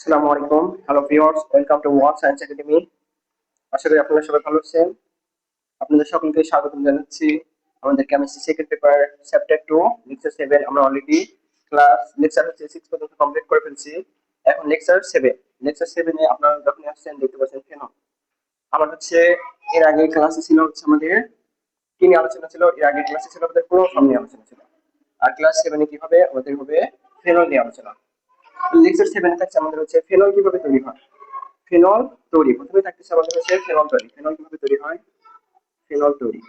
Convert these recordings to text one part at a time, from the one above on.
আসসালামু আলাইকুম। Hello viewers, welcome to watch science academy. আশা করি আপনারা সবাই ভালো আছেন। আপনাদের সকলকে স্বাগতম জানাচ্ছি আমাদের chemistry second paper chapter 2 lecture 7। আমরা অলরেডি লেকচার হচ্ছে 6 পর্যন্ত কমপ্লিট করে ফেলছি। এখন লেকচার 7। লেকচার 7 এ আপনারা যখন আসছেন দেখতে পাচ্ছেন ফেনল। আমার হচ্ছে এর আগে ক্লাসে ছিল হচ্ছে আমাদের কি নিয়ে আলোচনা ছিল, এর আগে ক্লাসে ছিল আমাদের ক্লোরোফর্ম নিয়ে আলোচনা ছিল। আর ক্লাস 7 এ কি হবে, আমাদের হবে ফেনল নিয়ে আলোচনা। লেকচার 7 এ থাকছে আমাদের হচ্ছে ফেনল কিভাবে তৈরি হয়। ফেনল তৈরি প্রথমে থাকতেছে আমাদের হচ্ছে ফেনল তৈরি। ফেনল কিভাবে তৈরি হয়, ফেনল তৈরি।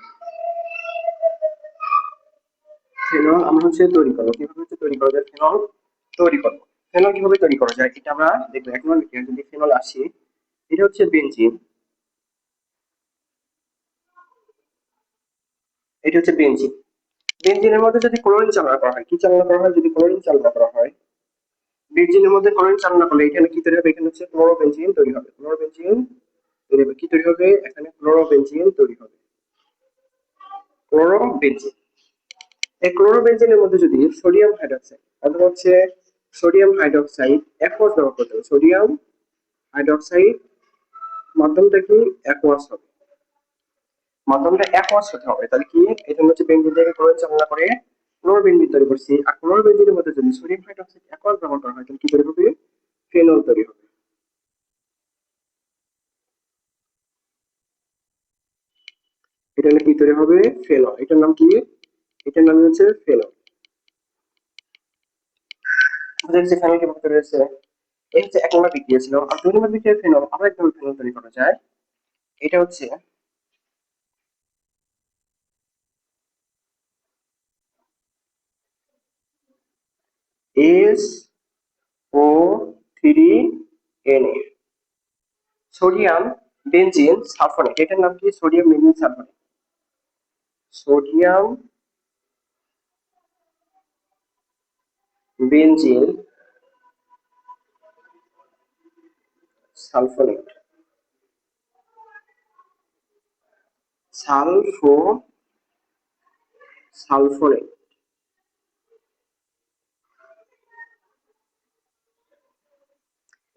ফেনল আমরা হচ্ছে তৈরি করবো, কিভাবে হচ্ছে তৈরি করা যায় ফেনল তৈরি করবো। ফেনল কিভাবে তৈরি করা যায় এটা আমরা দেখবো। এখন যদি ফেনল আসি, এটা হচ্ছে বেনজিন, এটা হচ্ছে বেনজিন। বেনজিনের মধ্যে যদি ক্লোরিন চালনা করা হয়, কি চালনা করা হয়, যদি ক্লোরিন চালনা করা হয়, বেনজিনের মধ্যে ক্লোরিন চালনা করলে এখানে কি তৈরি হবে, এখানে হচ্ছে ক্লোরোবেনজিন তৈরি হবে। ক্লোরোবেনজিন তৈরি হবে, কি তৈরি হবে, এখানে ক্লোরোবেনজিন তৈরি হবে। ক্লোরোবেনজিন, এই ক্লোরোবেনজিনের মধ্যে যদি সোডিয়াম হাইড্রোক্সাইড অথবা হচ্ছে সোডিয়াম হাইড্রোক্সাইড একোয়াস ব্যবহার করতে হবে, সোডিয়াম হাইড্রোক্সাইড মাধ্যমটা কি একোয়াস হবে, মাধ্যমটা একোয়াস হতে হবে। তাহলে কি, এটা হচ্ছে বেনজিন থেকে ক্লোরিন চালনা করে ক্লোরোবেনজিন তৈরি করছি। আর ক্লোরোবেনজিনের মধ্যে যদি সোডিয়াম হাইড্রোক্সাইড একোয়াস ব্যবহার করা হয় তাহলে কি তৈরি হবে, ফেনল তৈরি হবে। এটা হলে কি তৈরি হবে, ফেনল। এটার নাম কি, এটার নাম হচ্ছে ফেনল। বুঝেছি ফেনল কিভাবে তৈরি হচ্ছে। এই হচ্ছে এক নম্বর বিক্রিয়া ছিল। আর দুই নম্বর বিক্রিয়া ফেনল আবার একভাবে ফেনল তৈরি করা যায়। এটা হচ্ছে S O three N A, sodium benzene sulphonate. এটার নাম কি, sodium benzene sulphonate. Sodium benzene sulphonate, sulpho sulphonate.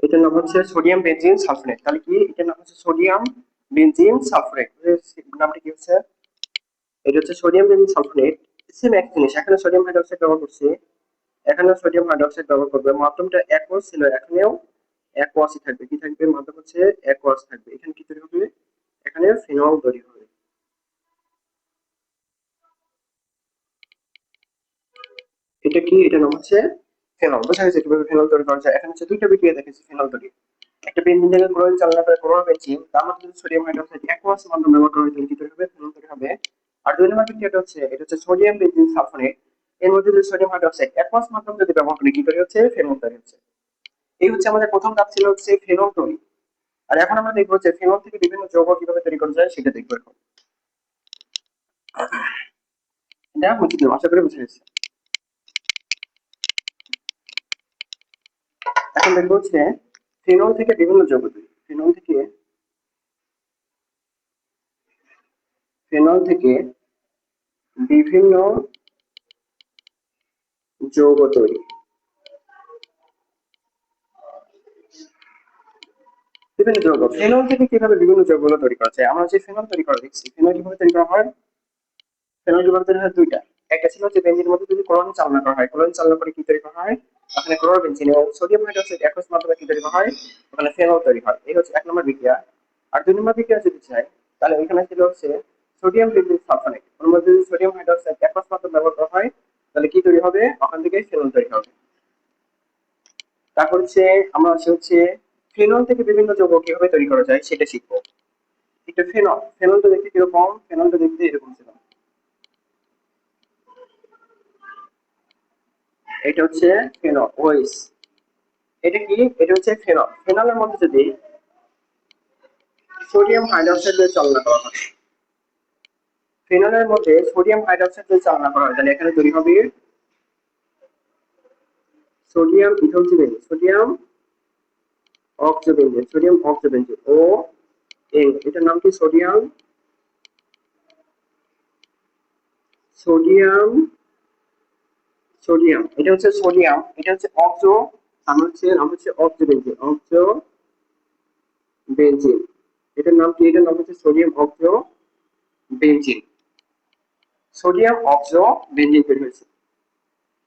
এটার নাম হচ্ছে সোডিয়াম বেনজিন সালফোনেট। তাহলে কি, এটার নাম হচ্ছে সোডিয়াম বেনজিন সালফোনেট। নামটা কি হচ্ছে, এটা হচ্ছে সোডিয়াম বেনজিন সালফোনেট। সেম এক জিনিস, এখানে সোডিয়াম হাইড্রোক্সাইড ব্যবহার করছি, এখানে সোডিয়াম হাইড্রোক্সাইড ব্যবহার করবে। মাধ্যমটা একোয়াস ছিল, এখানেও একোয়াসই থাকবে। কি থাকবে, মাধ্যম হচ্ছে একোয়াস থাকবে। এখানে কি তৈরি হবে, এখানে ফিনল তৈরি হবে। এটা কি, এটা নাম হচ্ছে ফেনল। বোঝা গেছে কিভাবে ফেনল তৈরি করা যায়। এখানে হচ্ছে দুইটা বিক্রিয়া দেখেছি ফেনল তৈরি। একটা বেনজিন থেকে ক্লোরিন চালনা করে ক্লোরোবেনজিন, তার মধ্যে যদি সোডিয়াম হাইড্রোক্সাইড একোয়াস মাধ্যম ব্যবহার করা হয় তাহলে কি তৈরি হবে, ফেনল তৈরি হবে। আর দুই নম্বর বিক্রিয়াটা হচ্ছে, এটা হচ্ছে সোডিয়াম বেনজিন সালফোনেট। এর মধ্যে যদি সোডিয়াম হাইড্রোক্সাইড একোয়াস মাধ্যম যদি ব্যবহার করি, কি তৈরি হচ্ছে, ফেনল তৈরি হচ্ছে। এই হচ্ছে আমাদের প্রথম ধাপ ছিল হচ্ছে ফেনল তৈরি। আর এখন আমরা দেখবো যে ফেনল থেকে বিভিন্ন যৌগ কিভাবে তৈরি করা যায় সেটা দেখবো এখন। এটা বুঝতে পারবো, আশা করি বুঝে গেছে। এখন দেখবো হচ্ছে ফেনল থেকে বিভিন্ন যৌগ তৈরি। ফেনল থেকে বিভিন্ন যৌগ তৈরি, বিভিন্ন যৌগ। ফেনল থেকে কিভাবে বিভিন্ন যৌগগুলো তৈরি করা যায়, আমরা যে ফেনল তৈরি করা দেখছি। ফেনল কিভাবে তৈরি করা হয়, ফেনল কিভাবে তৈরি হয়, দুইটা। একটা ছিল যে বেঞ্জিনের মধ্যে যদি ক্লোরিন চালনা করা হয়, ক্লোরিন চালনা করে কি তৈরি করা হয়, ওখানে ক্লোরোবেনজিন এবং সোডিয়াম হাইড্রোক্সাইড একোয়াস মাধ্যমে কি তৈরি করা হয়, ওখানে ফেনল তৈরি হয়। এই হচ্ছে এক নম্বর বিক্রিয়া। আর দুই নম্বর বিক্রিয়া যদি চাই, তাহলে ওইখানে ছিল হচ্ছে সোডিয়াম বেঞ্জিন সালফোনেট। ওর মধ্যে যদি সোডিয়াম হাইড্রোক্সাইড একোয়াস মাধ্যমে ব্যবহার করা হয় তাহলে কি তৈরি হবে, ওখান থেকে ফেনল তৈরি হবে। তারপর হচ্ছে আমরা হচ্ছে ফেনল থেকে বিভিন্ন যৌগ কিভাবে তৈরি করা যায় সেটা শিখবো। এটা ফেনল, ফেনলটা দেখতে কিরকম, ফেনলটা দেখতে এরকম ছিল। এটা হচ্ছে ফেনল ওএইচ। এটা কি, এটা হচ্ছে ফেনল। ফেনলের মধ্যে যদি সোডিয়াম হাইড্রোক্সাইড দিয়ে চালনা করা হয়, ফেনলের মধ্যে সোডিয়াম হাইড্রোক্সাইড দিয়ে চালনা করা হয় তাহলে এখানে তৈরি হবে sodium ethoxybenzene, sodium oxybenzene, sodium oxybenzene O N. এটার নাম কি, সোডিয়াম, সোডিয়াম, সোডিয়াম। এটা হচ্ছে সোডিয়াম, এটা হচ্ছে অক্সো নাম হচ্ছে অক্সোবেনজিন। অক্সোবেনজিন এটার নাম কি? এটার নাম হচ্ছে সোডিয়াম অক্সোবেনজিন। সোডিয়াম অক্সোবেনজিন তৈরি হয়েছে।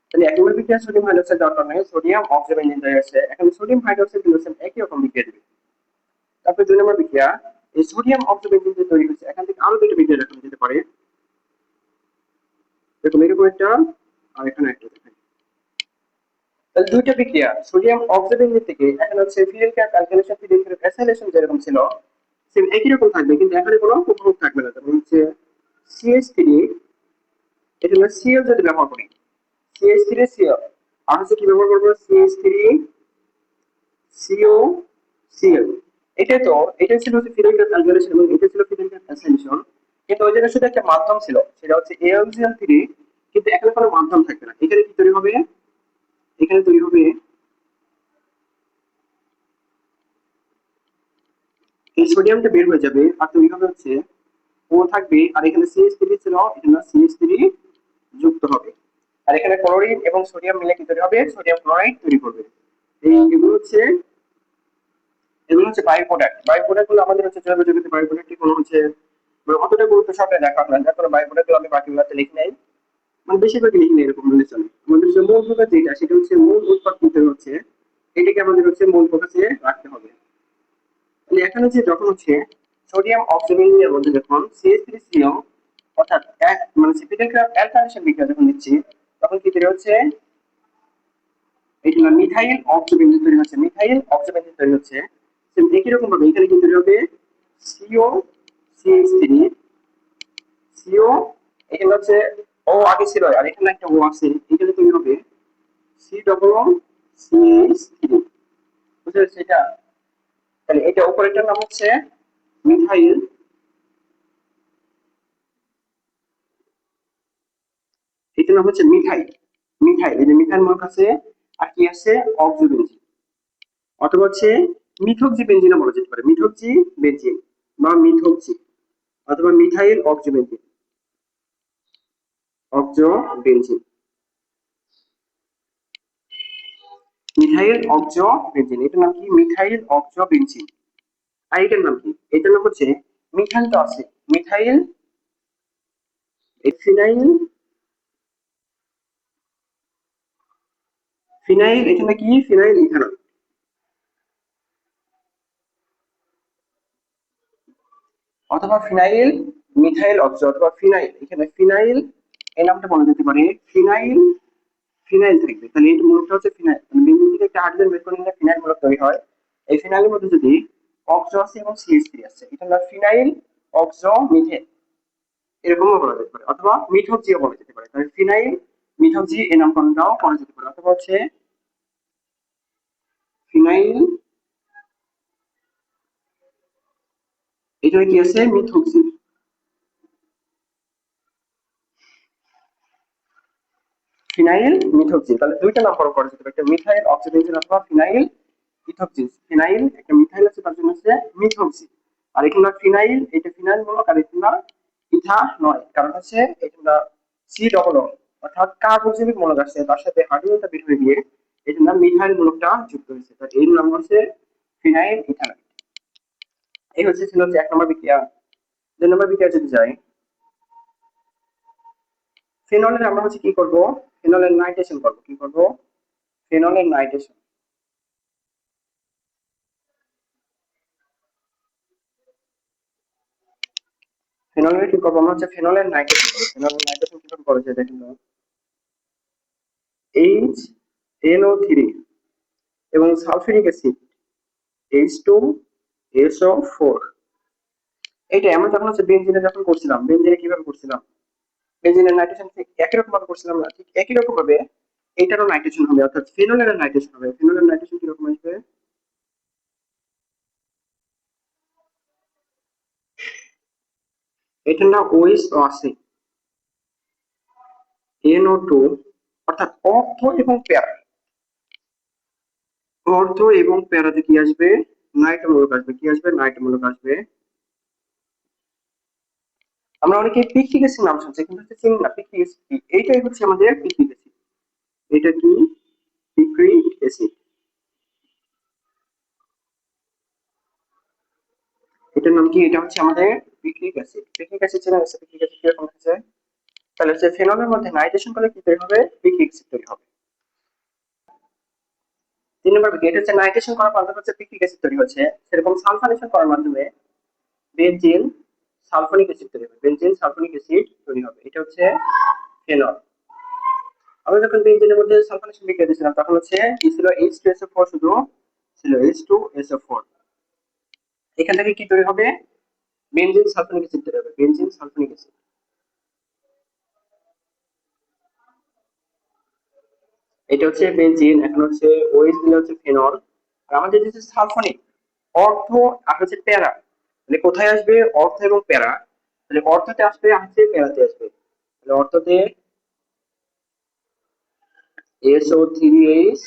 তাহলে এক নম্বর বিক্রিয়া সোডিয়াম হাইড্রোক্সাইড দেওয়ার কারণে সোডিয়াম অক্সোবেনজিন তৈরি হয়েছে। এখন সোডিয়াম হাইড্রোক্সাইড একই রকম বিক্রিয়া দেবে। তারপর দুই নম্বর বিক্রিয়া, এই সোডিয়াম অক্সোবেনজিন যে তৈরি হয়েছে এখান থেকে আরো দুটো বিক্রিয়া দেখানো যেতে পারে। দেখুন এরকম একটা, আর এখানে একটা দেখেন। তাহলে দুইটা বিক্রিয়া সোডিয়াম অক্সোবেনজিন থেকে এখন হচ্ছে ফিনাইল অ্যালকাইলেশন ফিনাইল অ্যাসাইলেশন যেরকম ছিল সেম একই রকম থাকবে, কিন্তু এখানে কোনো উপভোগ থাকবে না। যেমন হচ্ছে CH3, এটা হলো Cl যদি ব্যবহার করি, CH3 Cl, আর হচ্ছে কি ব্যবহার করবো? CH3 COCl। এটা ছিল হচ্ছে ফিনাইল অ্যালকাইলেশন এবং এটা ছিল ফিনাইল অ্যাসাইলেশন। কিন্তু ওই জায়গায় শুধু একটা মাধ্যম ছিল, সেটা হচ্ছে AlCl3, কিন্তু এখানে কোনো মাধ্যম থাকবে না। এখানে কি তৈরি হবে? এখানে তৈরি হবে এই সোডিয়ামটা বের হয়ে যাবে আর তৈরি হবে হচ্ছে ও থাকবে, আর এখানে CH3 ছিল, এখানে CH3 যুক্ত হবে। আর এখানে ক্লোরিন এবং সোডিয়াম মিলে কি তৈরি হবে? সোডিয়াম ক্লোরাইড তৈরি করবে। এগুলো হচ্ছে বাই প্রোডাক্ট। বাই প্রোডাক্ট গুলো আমাদের হচ্ছে জৈব জগতে বাই প্রোডাক্ট কোনো হচ্ছে মানে অতটা গুরুত্ব সহকারে দেখা হয় না, যার কারণে বাই প্রোডাক্ট গুলো আমি পার্টিকুলারতে লিখি নাই, মানে বেশিরভাগই লিখি নাই এরকম বলে চলে। আমাদের যে মূল ফোকাস যেটা, সেটা হচ্ছে মূল উৎপাদ করতে হচ্ছে, এটাকে আমাদের হচ্ছে মূল ফোকাসে রাখতে হবে। এখানে যে যখন হচ্ছে সোডিয়াম অক্সিজেনের মধ্যে যখন CH3CO অর্থাৎ এক মানে সিপিটাল অ্যালকাইলেশন বিক্রিয়া যখন দিচ্ছি, তখন কি তৈরি হচ্ছে? এটা মিথাইল অক্সিবেনজিন তৈরি হচ্ছে। মিথাইল অক্সিবেনজিন তৈরি হচ্ছে। একই রকম ভাবে এখানে কি তৈরি হবে? CO CH3 CO, এখানে হচ্ছে ও আগে ছিল আর এখানে একটা ও আছে, এখানে তৈরি হবে C CH3। বুঝতে পারছি এটা? তাহলে এটা অপারেটর নাম হচ্ছে মিথাইল, এটার নাম হচ্ছে মিথাইল। এই যে মিথাইল মূলক আছে, আর কি আছে? অক্সিবেনজিন, অথবা হচ্ছে মিথক্সি বেনজিনও বলা যেতে পারে। মিথক্সি বেনজিন বা মিথক্সি, অথবা মিথাইল অক্সিবেনজিন, অক্সোবেনজিন, মিথাইল অক্সোবেনজিন, এটার নাম কি? মিথাইল অক্সোবেনজিন। আর এটার নাম কি? এটার নাম হচ্ছে মিথাইল তো আছে, মিথাইল ফিনাইল, এখানে কি? ফিনাইল ইথানল, অথবা ফিনাইল মিথাইল অক্সো, অথবা ফিনাইল, এখানে ফিনাইল এই নামটা বলা যেতে পারে। ফিনাইল থাকবে। তাহলে এই মূলকটা হচ্ছে ফিনাইল, মানে বেঞ্জিন থেকে একটা হাইড্রোজেন বের করে নিলে ফিনাইল মূলক তৈরি হয়। এই ফিনাইলের মধ্যে যদি অক্সো আছে এবং CH3 আছে, এটা হলো ফিনাইল অক্সো মিথেন, এরকমও বলা যেতে পারে, অথবা মিথক্সিও বলা যেতে পারে। তাহলে ফিনাইল মিথক্সি এই নামকরণটাও করা যেতে পারে, অথবা হচ্ছে ফিনাইল, এটা কি আছে? Methoxy, phenyl methoxy. তাহলে দুইটা নামকরণ করা যেতে পারে, একটা মিথাইল অক্সিডেশন অথবা ফিনাইল মিথক্সি। ফিনাইল একটা মিথাইল আছে, তার জন্য হচ্ছে মিথক্সি। আর এখানে ফিনাইল, এটা ফিনাইল মূলক, আর এটা ইথা নয়, কারণ হচ্ছে এটা C অর্থাৎ কার্বক্সিলিক মূলক আছে, তার সাথে হাইড্রোজেনটা বের হয়ে গিয়ে এটার নাম মিথাইল মূলকটা যুক্ত হয়েছে, তার এই নাম হচ্ছে ফিনাইল ইথানল। এই ছিল হচ্ছে এক নম্বর বিক্রিয়া। দুই নম্বর বিক্রিয়া যদি যাই, ফেনলের আমরা হচ্ছে কি করব? ফেনলের নাইট্রেশন করব। কি করব? ফেনলের নাইট্রেশন। ফেনলের কি করব? আমরা হচ্ছে ফেনলের নাইট্রেশন করব। ফেনলের নাইট্রেশন কিভাবে করা যায় দেখেন তো। HNO3 এবং সালফিউরিক অ্যাসিড H2SO4। এইটা আমরা যখন হচ্ছে বেনজিনে যখন করছিলাম, বেনজিনে কিভাবে করছিলাম? বেনজিনের নাইট্রেশন ঠিক একই রকম ভাবে করছিলাম না? ঠিক একই রকম ভাবে এটারও নাইট্রেশন হবে, অর্থাৎ ফেনলের নাইট্রেশন হবে। ফেনলের নাইট্রেশন কিরকম আসবে? এটার নাম OH আছে, NO2, অর্থাৎ অর্থ এবং প্যারা। অর্থ এবং প্যারাতে কি আসবে? নাইট্রো মূলক আসবে। কি আসবে? নাইট্রো মূলক আসবে। আমরা অনেকে পিকটিক অ্যাসিড নাম শুনছি, কিন্তু হচ্ছে চিনি না পিকটিক অ্যাসিড কি। এইটাই হচ্ছে আমাদের পিকটিক অ্যাসিড। এটা কি? পিকটিক অ্যাসিড। এটার নাম কি? এটা হচ্ছে আমাদের পিকনিক অ্যাসিড। পিকনিক অ্যাসিড চেনা গেছে? পিকনিক অ্যাসিড কিরকম হচ্ছে? তাহলে হচ্ছে ফেনলের মধ্যে নাইট্রেশন করলে কি তৈরি হবে? পিকনিক অ্যাসিড তৈরি হবে। 3 নম্বর বিক্রিয়া হচ্ছে নাইট্রেশন করার মাধ্যমে হচ্ছে পিকনিক অ্যাসিড তৈরি হচ্ছে, সেরকম সালফানেশন করার মাধ্যমে বেনজিন সালফোনিক অ্যাসিড তৈরি হবে। বেনজিন সালফোনিক অ্যাসিড তৈরি হবে, এটা হচ্ছে ফেনল। আমরা যখন বেনজিনের মধ্যে সালফোনেশন বিক্রিয়া দিয়েছিলাম তখন হচ্ছে কি ছিল? H2SO4 শুধু ছিল, H2SO4। এখান থেকে কি তৈরি হবে? বেনজিন সালফোনিক অ্যাসিড তৈরি হবে, বেনজিন সালফোনিক অ্যাসিড। এটা হচ্ছে বেনজিন, এখন হচ্ছে OH দিলে হচ্ছে ফেনল। আর আমাদের যে সালফোনিক অর্থ আর হচ্ছে প্যারা, মানে কোথায় আসবে? অর্থ এবং প্যারা। তাহলে অর্থতে আসবে হচ্ছে প্যারাতে আসবে। তাহলে অর্থতে SO3H,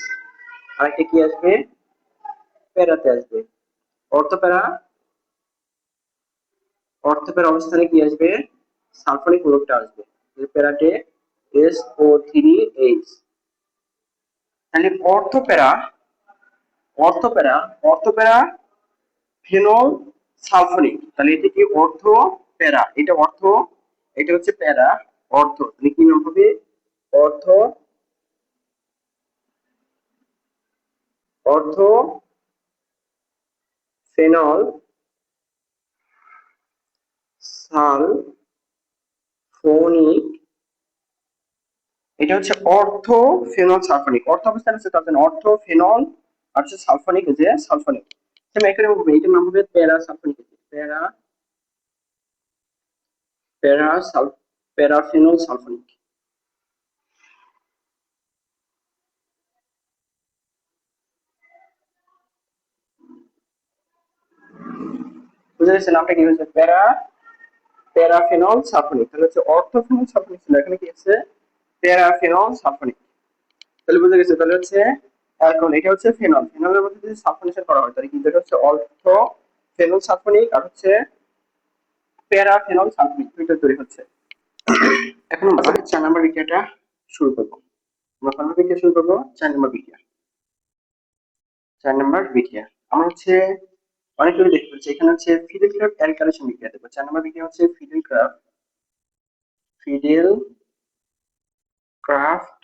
আরেকটা কি আসবে? প্যারাতে আসবে। অর্থ প্যারা, অর্থ প্যারা অবস্থানে কি আসবে? সালফোনিক গ্রুপটা আসবে। প্যারাতে SO3H। তাহলে অর্থ প্যারা, অর্থ প্যারা, অর্থ প্যারা ফেনল সালফোনিক। তাহলে এটা কি? অর্থ প্যারা, এটা অর্থ, এটা হচ্ছে প্যারা অর্থ। তাহলে কি নাম হবে? অর্থ, অর্থ ফেনল সালফোনিক। এটা হচ্ছে অর্থ ফেনল সালফোনিক। অর্থ অবস্থান হচ্ছে তার জন্য অর্থ ফেনল, আর হচ্ছে সালফোনিক, যে সালফোনিক। এখানে হবে, এটার নাম হবে প্যারা সালফোনিক অ্যাসিড। প্যারা, প্যারা সাল, প্যারাফেনল সালফোনিক। বুঝে গেছে নামটা কি হয়েছে? প্যারা, প্যারাফেনল সালফোনিক। তাহলে হচ্ছে অর্থোফেনল সালফোনিক ছিল, এখানে কি আছে? প্যারাফেনল সালফোনিক। তাহলে বুঝে গেছে? তাহলে হচ্ছে অ্যালকোহল, এটা হচ্ছে ফেনল। ফেনলের মধ্যে যদি সালফোনেশন করা হয় তাহলে কিন্তু এটা হচ্ছে অর্থ ফেনল সালফোনিক, আর হচ্ছে প্যারাফেনল সালফোনিক, দুইটা তৈরি হচ্ছে। এখন আমরা 4 নম্বর বিক্রিয়াটা শুরু করবো। আমরা কোন বিক্রিয়া শুরু করবো? 4 নম্বর বিক্রিয়া। 4 নম্বর বিক্রিয়া আমরা হচ্ছে অনেকগুলো দেখতে পাচ্ছি। এখানে হচ্ছে ফিডেল ক্রাফট অ্যালকাইলেশন বিক্রিয়া দেখবো। 4 নম্বর বিক্রিয়া হচ্ছে fiddle craft, fiddle craft,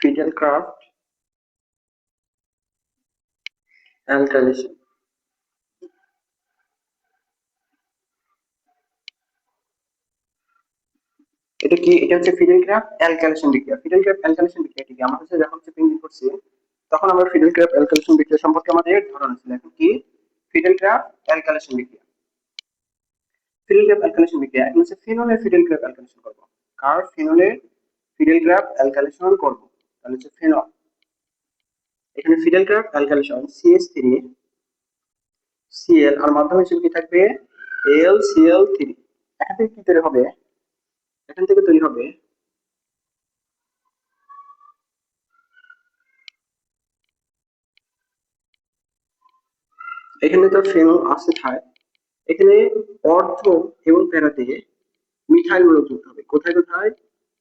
fiddle craft alkylation. এটা কি? এটা হচ্ছে ফিডেল ক্রাফট অ্যালকাইলেশন বিক্রিয়া। ফিডেল ক্রাফট অ্যালকাইলেশন বিক্রিয়া কি? আমার কাছে যখন পেইন্টিং করছি তখন আমরা ফিডেল ক্রাফট অ্যালকাইলেশন বিক্রিয়া সম্পর্কে আমাদের ধারণা ছিল। এখন কি? ফিডেল ক্রাফট অ্যালকাইলেশন বিক্রিয়া। ফিডেল ক্রাফট অ্যালকাইলেশন বিক্রিয়া, এখন হচ্ছে ফিনলের ফিডেল ক্রাফট অ্যালকাইলেশন করব। কার? ফিনলের ফিডেল ক্রাফট অ্যালকাইলেশন করব। তাহলে হচ্ছে ফিনল, এখানে fiddle craft alkylation CH3 Cl, আর মাধ্যম হিসেবে কি থাকবে? LCl3। এখান থেকে কি তৈরি হবে? এখান থেকে তৈরি হবে, এখানে তো ফেনল আছে থায়, এখানে অর্থ এবং প্যারাতে মিথাইল মূলক যুক্ত হবে। কোথায় কোথায়?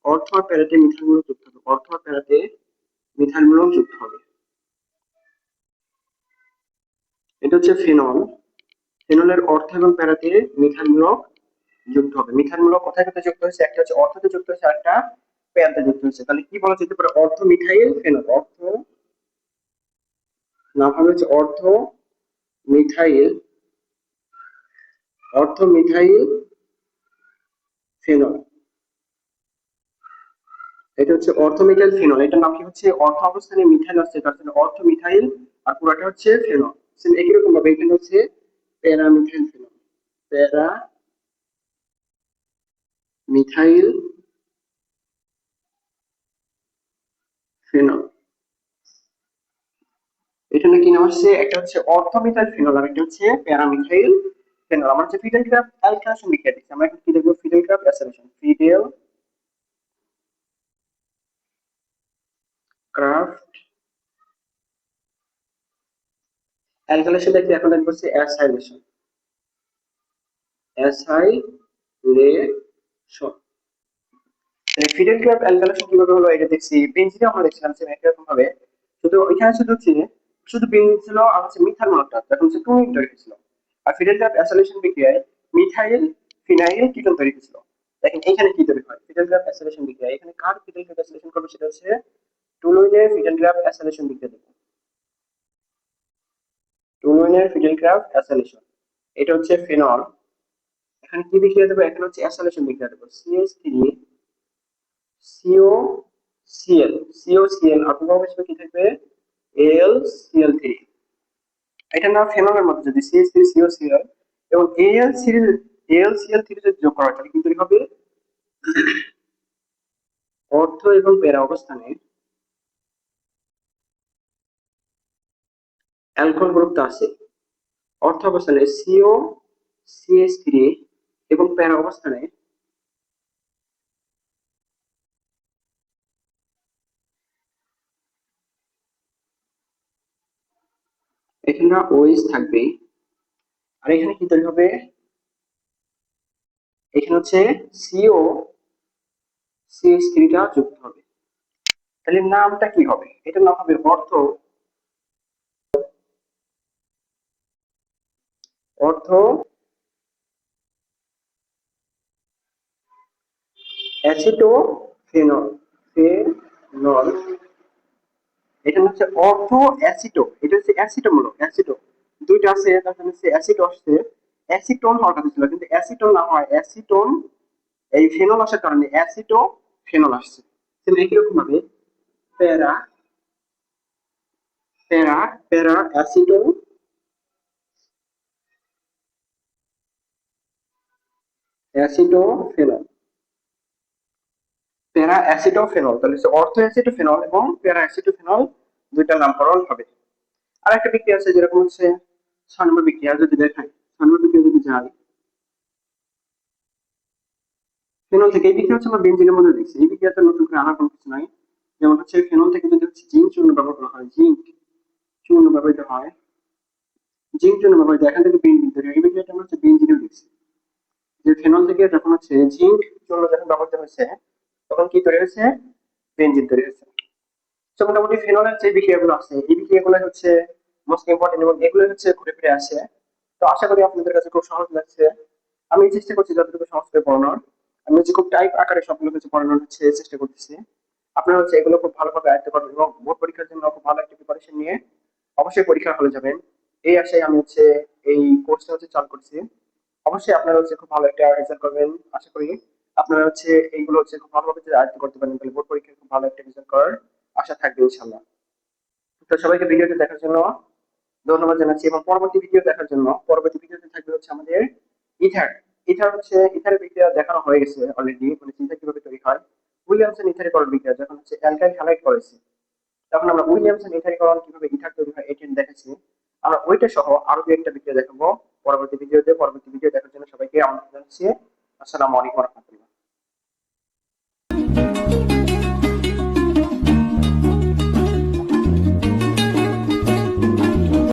অর্থ আর প্যারাতে মিথাইল মূলক যুক্ত হবে, অর্থ আর প্যারাতে মিথাইল মূলক যুক্ত হবে। এটা হচ্ছে ফেনল। ফেনলের অর্থ এবং প্যারাতে মিথাইল মূলক যুক্ত হবে। মিথাইল মূলক কোথায় কোথায় যুক্ত হয়েছে? একটা হচ্ছে অর্থতে যুক্ত হয়েছে, আরেকটা প্যারাতে যুক্ত হয়েছে। তাহলে কি বলা যেতে পারে? অর্থ মিথাইল ফেনল। অর্থ, নাম হবে হচ্ছে অর্থ মিথাইল, অর্থ মিথাইল ফেনল। এটা হচ্ছে অর্থ মিথাইল ফেনল। এটার নাম কি হচ্ছে? অর্থ অবস্থানে মিথাইল আছে তার জন্য অর্থ মিথাইল, আর পুরোটা হচ্ছে ফেনল। সেম একই রকম ভাবে এখানে হচ্ছে প্যারা মিথাইল ফেনল, প্যারা মিথাইল ফেনল। এখানে কি নাম আসছে? একটা হচ্ছে অর্থ মিথাইল ফেনল, আর একটা হচ্ছে প্যারা মিথাইল ফেনল। আমার হচ্ছে ফিডেল ক্রাফট অ্যালকাইলেশন বিক্রিয়া দিচ্ছে। আমরা এখন কি দেখবো? Fiddle craft association, fiddle craft alkylation দেখি। এখন দেখবো হচ্ছে acylation, acylation. Fiddle craft alkylation কিভাবে হলো এটা দেখছি। বেনজিনে আমরা দেখছিলাম সেম একই রকম ভাবে, শুধু ওইখানে শুধু হচ্ছে শুধু বেঞ্জিন ছিল আর হচ্ছে মিথাইল মনোক্সাইড যখন হচ্ছে টুলুইন তৈরি হয়েছিল। আর ফিডেল গ্রাফ অ্যাসোলিয়েশন বিক্রিয়ায় মিথাইল ফিনাইল কিটোন তৈরি হয়েছিল। দেখেন এখানে কি তৈরি হয় ফিডেল গ্রাফ অ্যাসোলিয়েশন বিক্রিয়া, এখানে কার ফিডেল গ্রাফ অ্যাসোলিয়েশন করবে সেটা হচ্ছে টুলুইনের ফিডেল গ্রাফ অ্যাসোলিয়েশন বিক্রিয়া দেবো। টুলুইনের ফিডেল গ্রাফ অ্যাসোলিয়েশন, এটা হচ্ছে ফেনল। এখানে কি বিক্রিয়া দেবো, এখানে হচ্ছে অ্যাসোলিয়েশন বিক্রিয়া দেবো। CH3 COCl, COCl আর প্রভাব হিসেবে কি থাকবে AlCl3। এটা না ফেনলের মধ্যে যদি CH3COCl এবং AlCl3 যদি যোগ করা হয় তাহলে কিন্তু হবে অর্থ এবং প্যারা অবস্থানে অ্যালকোহল গ্রুপটা আছে। অর্থ অবস্থানে COCH3 এবং প্যারা অবস্থানে এখানে OH থাকবে। আর এখানে কি তৈরি হবে, এখানে হচ্ছে COCH3টা যুক্ত হবে। তাহলে নামটা কি হবে, এটার নাম হবে অর্থ অর্থ অ্যাসিটোফেনল, ফেনল। এটা হচ্ছে অর্থ অ্যাসিটো, এটা হচ্ছে অ্যাসিটোমূলক অ্যাসিটো, দুইটা আছে তার জন্য হচ্ছে অ্যাসিটো আসছে। অ্যাসিটোন হওয়ার কথা ছিল কিন্তু অ্যাসিটোন না হয় অ্যাসিটোন, এই ফেনল আসার কারণে অ্যাসিটো ফেনল আসছে। কিন্তু একই রকম ভাবে প্যারা প্যারা প্যারা অ্যাসিটো অ্যাসিটোফেনল, প্যারা অ্যাসিটোফেনল, তাহলে হচ্ছে অর্থ অ্যাসিটোফেনল এবং প্যারা অ্যাসিটোফেনল দুইটা নামকরণ হবে। আর একটা বিক্রিয়া আছে যেরকম হচ্ছে 6 নম্বর বিক্রিয়া যদি দেখাই, 6 নম্বর বিক্রিয়া যদি যাই ফেনল থেকে, এই বিক্রিয়া হচ্ছে আমরা বেঞ্জিনের মধ্যে দেখছি, এই বিক্রিয়াটা নতুন করে আনার কোনো কিছু নাই। যেমন হচ্ছে ফেনল থেকে যদি হচ্ছে জিঙ্ক চূর্ণ ব্যবহার করা হয়, জিঙ্ক চূর্ণ ব্যবহৃত হয়, জিঙ্ক চূর্ণ ব্যবহৃত এখান থেকে বেঞ্জিন তৈরি হয়, এই বিক্রিয়াটা আমরা হচ্ছে বেঞ্জিনেও দেখছি যে ফেনল থেকে যখন হচ্ছে জিঙ্ক চূর্ণ যখন ব্যবহৃত হয়েছে তখন কি তৈরি হয়েছে, বেঞ্জিন তৈরি হয়েছে। তো মোটামুটি ফেনলের যে বিক্রিয়াগুলো আছে এই বিক্রিয়াগুলো হচ্ছে মোস্ট ইম্পর্টেন্ট এবং এগুলো হচ্ছে ঘুরে ফিরে আসে। তো আশা করি আপনাদের কাছে খুব সহজ লাগছে। আমি চেষ্টা করছি যতটুকু সহজ করে পড়ানোর, আমি হচ্ছে খুব টাইপ আকারে সবগুলো কিছু পড়ানোর হচ্ছে চেষ্টা করতেছি। আপনারা হচ্ছে এগুলো খুব ভালোভাবে আয়ত্ত করবেন এবং বোর্ড পরীক্ষার জন্য খুব ভালো একটা প্রিপারেশন নিয়ে অবশ্যই পরীক্ষার হলে যাবেন। এই আশায় আমি হচ্ছে এই কোর্সটা হচ্ছে চালু করছি। অবশ্যই আপনারা হচ্ছে খুব ভালো একটা রেজাল্ট করবেন আশা করি। আপনারা হচ্ছে এইগুলো হচ্ছে খুব ভালোভাবে যদি আয়ত্ত করতে পারেন তাহলে বোর্ড পরীক্ষায় খুব ভালো একটা রেজাল্ট করার আশা থাকবে ইনশাল্লাহ। তো সবাইকে ভিডিওটি দেখার জন্য ধন্যবাদ জানাচ্ছি এবং পরবর্তী ভিডিও দেখার জন্য, পরবর্তী ভিডিওতে থাকবে হচ্ছে আমাদের ইথার। ইথারের বিক্রিয়া দেখানো হয়ে গেছে অলরেডি, মানে ইথার কিভাবে তৈরি হয়, উইলিয়ামসন ইথারীকরণ বিক্রিয়া যখন হচ্ছে অ্যালকাইল হ্যালাইড করেছে তখন আমরা উইলিয়ামসন ইথারীকরণ কিভাবে ইথার তৈরি হয় এটি দেখেছি। আমরা ওইটা সহ আরো দু একটা বিক্রিয়া দেখাবো পরবর্তী ভিডিও দেখার জন্য সবাইকে আমন্ত্রণ জানাচ্ছি। আসসালামু আলাইকুম।